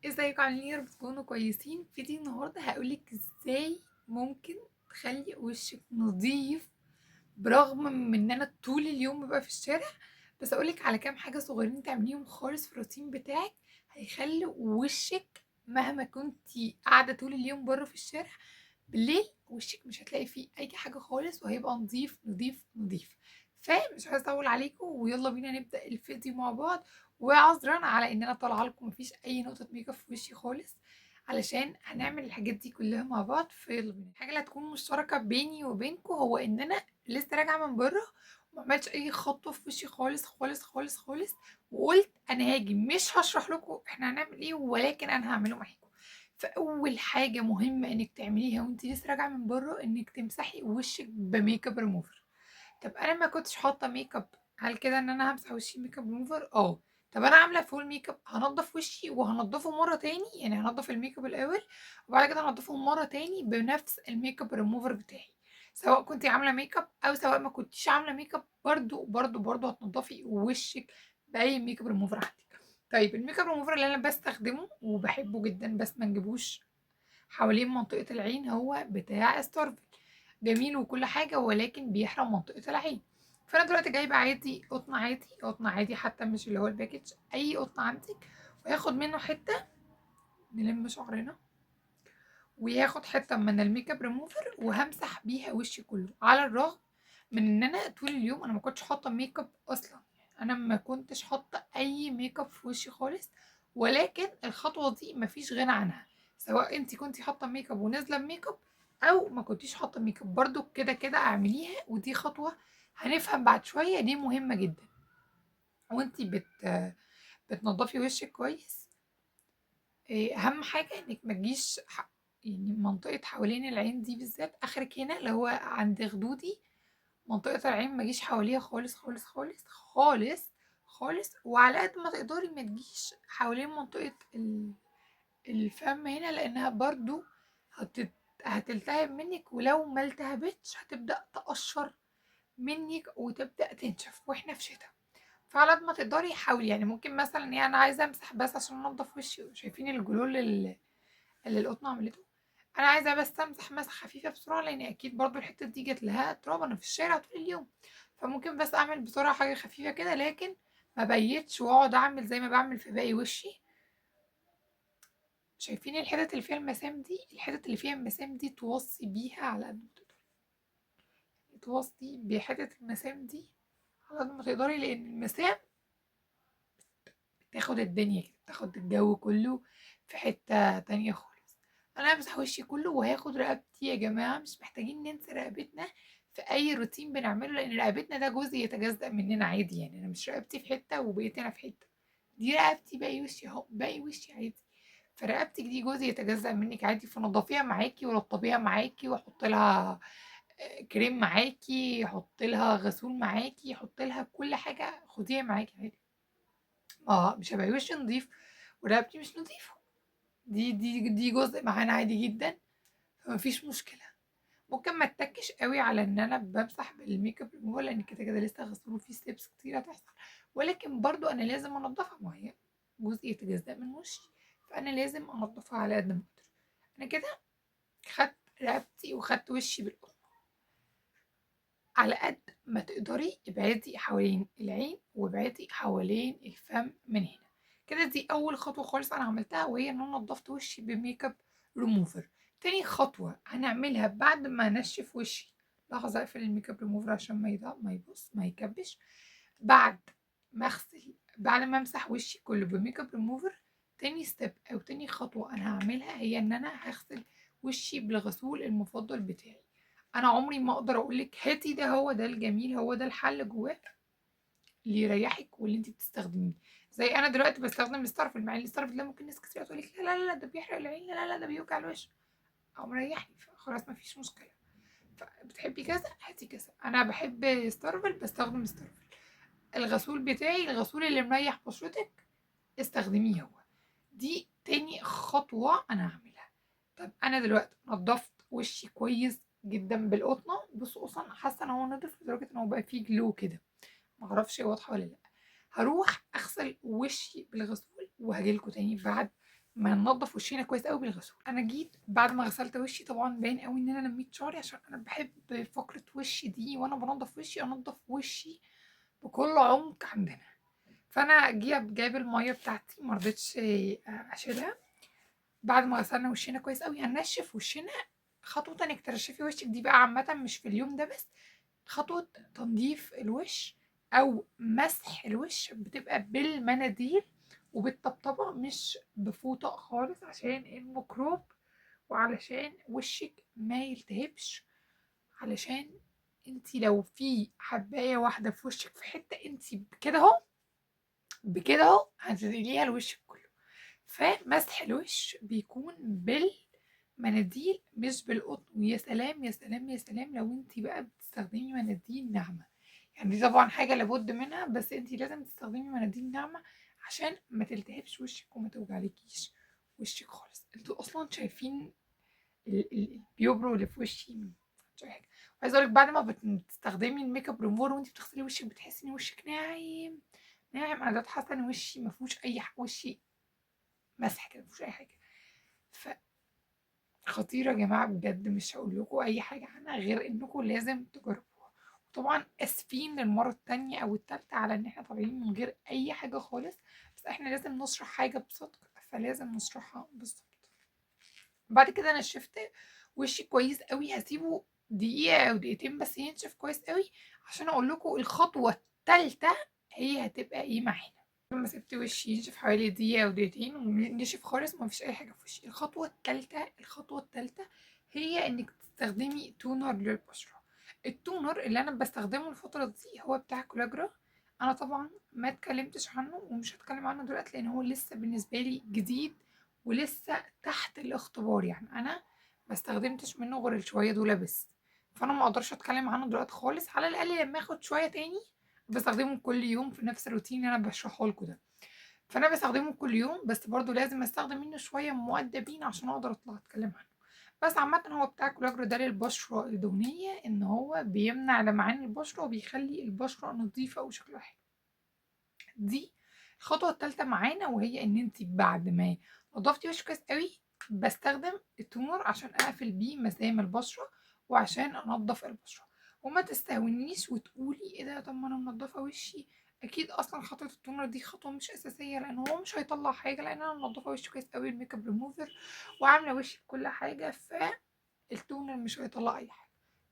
ازيكم عاملين ايه؟ يا رب تكونوا كويسين. فيديو النهارده هقولك ازاي ممكن تخلي وشك نظيف برغم من ان انا طول اليوم ببقى في الشارع. بس اقولك على كام حاجه صغيرين تعمليهم خالص في الروتين بتاعك، هيخلي وشك مهما كنتي قاعده طول اليوم بره في الشارع، بالليل وشك مش هتلاقي فيه اي حاجه خالص وهيبقى نظيف نظيف نظيف. فمش عايزه اطول عليكم ويلا بينا نبدا الفيديو مع بعض. وعذرا على ان انا طالعه لكم مفيش اي نقطه ميك اب في وشي خالص، علشان هنعمل الحاجات دي كلها مع بعض. فيلا بينا. الحاجه اللي هتكون مشتركه بيني وبينكم هو ان انا لسه راجعه من بره وما عملتش اي خطوه في وشي خالص خالص خالص خالص، وقلت انا هاجي مش هشرح لكم احنا هنعمل ايه، ولكن انا هعمله معاكم. فاول حاجه مهمه انك تعمليها وانت لسه راجعه من بره انك تمسحي وشك بميك اب ريموفر. طب انا ما كنتش حاطه ميك اب، هل كده ان انا همسح وشي ميك اب ريموفر؟ اه. طب انا عامله فول ميك اب، هنضف وشي وهنضفه مره تاني، يعني هنضف الميك اب الاول وبعد كده هنضفه مره تاني بنفس الميك اب ريموفر بتاعي. سواء كنت عامله ميك اب او سواء ما كنتيش عامله ميك اب، برضو هتنضفي وشك باي ميك اب ريموفر عندك. طيب الميك اب ريموفر اللي انا بستخدمه وبحبه جدا بس ما نجيبوش حوالين منطقة العين هو بتاع ستارفل. جميل وكل حاجة ولكن بيحرق منطقة العين. فأنا دلوقتي جايبة عادي قطن، عادي قطن عادي حتى مش اللي هو الباكج، أي قطن عندك، وهاخد منه حتة نلم شعرنا، وهاخد حتة من الميك اب ريموفر وهمسح بيها وشي كله. على الرغم من ان انا طول اليوم انا ما كنتش حاطه ميك اب اصلا، انا ما كنتش حاطه اي ميك اب في وشي خالص، ولكن الخطوه دي مفيش غنى عنها. سواء انت كنتي حاطه ميك اب ونازله بميك اب او ما كنتيش حاطه ميك اب، برضو كده كده اعمليها. ودي خطوه هنفهم بعد شويه دي مهمه جدا. وانت بتنضفي وشك كويس، اهم حاجه انك ما تجيش يعني منطقه حوالين العين دي بالذات اخرك هنا اللي هو عند خدودي، منطقة العين ما تجيش حواليها خالص خالص خالص خالص خالص. وعلى قد ما تقدري ما تجيش حوالين منطقة الفم هنا، لأنها برضو هتت... هتلتهب منك، ولو ما التهبتش هتبدأ تقشر منك وتبدأ تنشف واحنا في شتاء. فعلى قد ما تقدري حاولي، يعني ممكن مثلا يعني انا عايزه امسح بس عشان انضف وشي، شايفين الجلول اللي القطنه عملته؟ انا عايزه بس امسح مسحه خفيفه بسرعه لان اكيد برضو الحته دي جت لها تراب، انا في الشارع طول اليوم. فممكن بس اعمل بسرعه حاجه خفيفه كده، لكن ما بيتش واقعد اعمل زي ما بعمل في باقي وشي. شايفين الحتت اللي فيها المسام دي؟ الحتت اللي فيها المسام دي توصي بيها على قد ما تقدري، توصي بحتت المسام دي على قد ما تقدري، لان المسام بتاخد الدنيا كده، بتاخد الجو كله في حته تانية خالص. انا همسح وشي كله وهاخد رقبتي. يا جماعه مش محتاجين ننسى رقبتنا في اي روتين بنعمله، لان رقبتنا ده جزء يتجزأ مننا عادي. يعني انا مش رقبتي في حته وبقيت انا في حته، دي رقبتي باقي وشي اهو، باقي وشي عادي. فرقبتك دي جزء يتجزأ منك عادي، فنضفيها معاكي ورطبيها معاكي وحط لها كريم معاكي، حط لها غسول معاكي، حط لها كل حاجه، خديها معاكي عادي. مش هيبقى وشي نضيف ورقبتي مش نضيفه؟ دي جزء معانا عادي جدا، فمفيش مشكله. ممكن ما اتكش قوي على ان انا بمسح بالميك اب ريموفر لان كده كده لسه غسول وفي ستيبس كتير هتحصل، ولكن برضو انا لازم انضفها، ما هي جزء يتجزأ من وشي، فانا لازم انضفها على قد ما اقدر. انا كده خدت رقبتي وخدت وشي بالقطن. على قد ما تقدري ابعدي حوالين العين وابعدي حوالين الفم من هنا. كده دي اول خطوه خالص انا عملتها، وهي ان انا نضفت وشي بميك اب ريموفر. تاني خطوه هنعملها بعد ما انشف وشي، لحظه اقفل الميك اب ريموفر عشان ما يبص ما يكبش. بعد ما اغسل، بعد ما امسح وشي كله بميك اب ريموفر، تاني ستيب او تاني خطوه انا هعملها هي ان انا هغسل وشي بالغسول المفضل بتاعي. انا عمري ما اقدر اقولك هاتي ده، هو ده الجميل، هو ده الحل جواه اللي يريحك واللي انت بتستخدميه. زي انا دلوقتي بستخدم الستارفل، مع ان الستارفل ده ممكن ناس كتير تقول لك لا لا لا ده بيحرق العين، لا لا لا ده بيوجع الوش، او مريحني، فخلاص ما فيش مشكله. فبتحبي كذا هاتي كذا، انا بحب ستارفل بستخدم ستارفل. الغسول بتاعي الغسول اللي مريح بشرتك استخدميه هو. دي تاني خطوة أنا هعملها. طب أنا دلوقتي نضفت وشي كويس جدا بالقطنة، بصوا أصلا حاسة إن هو نضف لدرجة إن هو بقى فيه جلو كده، معرفش واضحة ولا لأ. هروح أغسل وشي بالغسول وهجيلكوا تاني بعد ما ننضف وشنا كويس قوي بالغسول. انا جيت بعد ما غسلت وشي، طبعا باين قوي ان انا لميت شعري عشان انا بحب فقرة وشي دي، وانا بنضف وشي انضف وشي بكل عمق عندنا. فانا جايب الميه بتاعتي، مرضتش اشيلها. بعد ما غسلنا وشنا كويس قوي هننشف وشنا. خطوة انك تنشفي وشك دي بقى عامة مش في اليوم ده بس، خطوة تنظيف الوش او مسح الوش بتبقى بالمناديل وبالطبطبة، مش بفوطة خالص، عشان الميكروب وعلشان وشك ما يلتهبش. علشان انتي لو في حباية واحدة في وشك في حتة، انتي بكده اهو هتنقليها الوش كله. فمسح الوش بيكون بالمناديل مش بالقطن. ويا سلام يا سلام يا سلام لو انتي بقى بتستخدمي مناديل ناعمة، يعني دي طبعا حاجة لابد منها، بس انتي لازم تستخدمي مناديل ناعمة عشان ما تلتهبش وشك وما توجعلكيش وشك خالص. انتوا اصلا شايفين البيوبرو اللي في وشي مش أي حاجة. وعايزة اقولك بعد ما بتستخدمي الميك اب ريموفر وانتي بتغسلي وشك بتحسي ان وشك ناعم ناعم. انا دلوقتي حاسة ان وشي مفهوش اي وشي مسح كده مفيهوش اي حاجه. فخطيره يا جماعه بجد، مش هقول لكم اي حاجه عنها غير انكم لازم تجربوها. وطبعا اسفين للمره التانية او التالتة على ان احنا طالعين من غير اي حاجه خالص، بس احنا لازم نشرح حاجه بصدق، فلازم نشرحها بالظبط. بعد كده انا نشفت وشي كويس قوي، هسيبه دقيقه او دقيقتين بس ينشف كويس قوي عشان اقول لكم الخطوه التالتة هي هتبقى ايه معانا. لما سبت وشي ينشف حوالي دقيقة أو دقيقتين ونشف خالص ومفيش أي حاجة في وشي، الخطوة التالتة هي إنك تستخدمي تونر للبشرة. التونر اللي أنا بستخدمه الفترة دي هو بتاع كولاجرا. أنا طبعا ما اتكلمتش عنه ومش هتكلم عنه دلوقتي لأن هو لسه بالنسبة لي جديد ولسه تحت الاختبار، يعني أنا ما استخدمتش منه غير الشوية دول بس. فأنا ما أقدرش أتكلم عنه دلوقتي خالص، على الأقل لما آخد شوية تاني بستخدمه كل يوم في نفس الروتين اللي انا بشرحه لكم ده. فانا بستخدمه كل يوم، بس برضو لازم استخدم منه شويه مؤدبين عشان اقدر اطلع اتكلم عنه. بس عامه هو بتاع كولاجرا ده للبشره الدهنيه، ان هو بيمنع لمعان البشره وبيخلي البشره نظيفه وشكلها حلو. دي الخطوه الثالثه معانا، وهي ان انت بعد ما نضفتي وشك كويس قوي بستخدم التونر عشان اقفل بيه مسام البشره وعشان انضف البشره. وما تستهونيش وتقولي ايه ده، طب ما انا منضفه وشي. اكيد اصلا خطوه التونر دي خطوه مش اساسيه لان هو مش هيطلع حاجه، لان انا منضفه وشي كويس قوي الميك اب ريموفر وعامله وشي بكل حاجه، فالتونر مش هيطلع اي حاجه.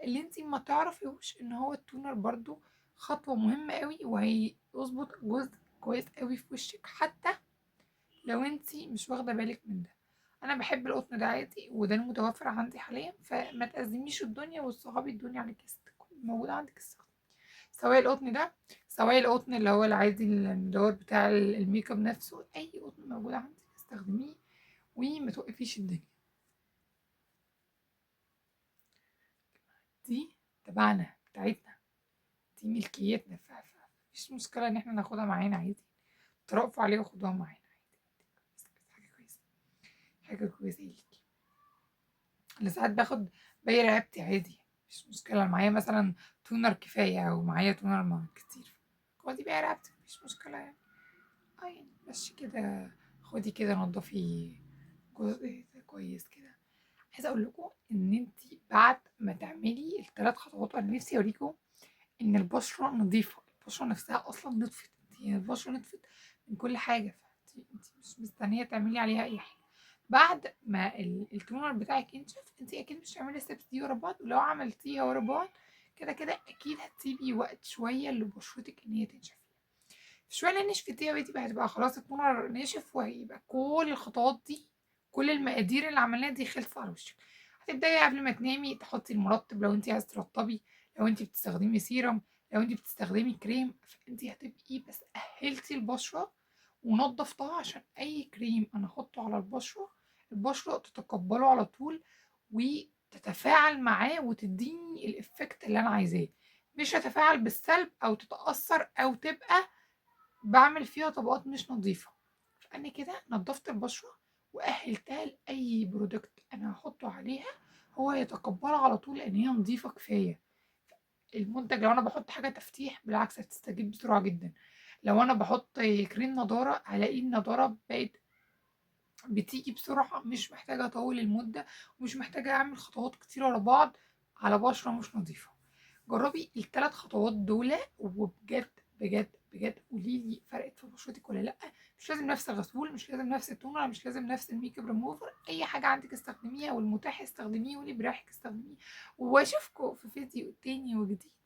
اللي انتي ما تعرفيهوش ان هو التونر برضو خطوه مهمه قوي وهيظبط جزء كويس قوي في وشك، حتى لو انتي مش واخده بالك من ده. انا بحب القطن ده عادي وده المتوفر عندي حاليا، فما تأزميش الدنيا والصحابي الدنيا عليك موجود عندك الصحاب. سواء القطن ده سواء القطن اللي هو العادي اللي هو بتاع الميك اب نفسه، اي قطن موجود عندك استخدميه وما توقفيش الدنيا. دي تبعنا بتاعتنا، دي ملكيتنا، مفيش مشكلة ان احنا ناخدها معانا عادي. ترقفوا عليها وخدوها معانا عادي. حاجة كويسة، حاجة كويسة ليكي. انا ساعات باخد باقي رقبتي عادي، مش مشكلة. معايا مثلا تونر كفاية او معايا تونر ما كتير، خدي باقي رقبتك مفيش مشكلة يعني. اه يعني مشي كده، خدي كده نضفي جزء كويس كده. عايزة اقول لكم ان انتي بعد ما تعملي الثلاث خطوات، وانا نفسي اوريكم ان البشرة نظيفة، البشرة نفسها اصلا نطفت، هي البشرة نطفت من كل حاجة، انت مش مستنية تعملي عليها اي حاجة. بعد ما التونر بتاعك ينشف انت اكيد مش هتعملي الستبس دي ورا بعض، ولو عملتيها ورا بعض كده كده اكيد هتسيبي وقت شوية لبشرتك ان هي تنشف. شوية اللي نشفتيها بقى هتبقى خلاص التونر ناشف، وهيبقى كل الخطوات دي كل المقادير اللي عملناها دي خلصت على وشك. هتبدأي قبل ما تنامي تحطي المرطب لو انت عايزة ترطبي، لو انت بتستخدمي سيرم، لو انت بتستخدمي كريم، فانت هتبقي بس أهلتي البشرة ونضفتها عشان أي كريم أنا أحطه على البشرة تتقبله على طول وتتفاعل معاه وتديني الإفكت اللي أنا عايزاه، مش هتفاعل بالسلب أو تتأثر أو تبقى بعمل فيها طبقات مش نظيفة. فأنا كده نضفت البشرة وأهلتها لأي برودكت أنا هحطه عليها هو يتقبلها على طول لأن هي نظيفة كفاية. المنتج لو أنا بحط حاجة تفتيح بالعكس هتستجيب بسرعة جدا، لو أنا بحط كريم نضارة هلاقي النضارة بقت بتيجي بسرعة، مش محتاجة أطول المدة، ومش محتاجة أعمل خطوات كتير ورا بعض على بشرة مش نظيفة. جربي ال3 خطوات دول، وبجد بجد بجد قولي لي فرقت في بشرتك ولا لأ. مش لازم نفس الغسول، مش لازم نفس التونر، مش لازم نفس الميك اب ريموفر، أي حاجة عندك استخدميها، والمتاح استخدميه، واللي براحك استخدميه. وأشوفكوا في فيديو تاني وجديد.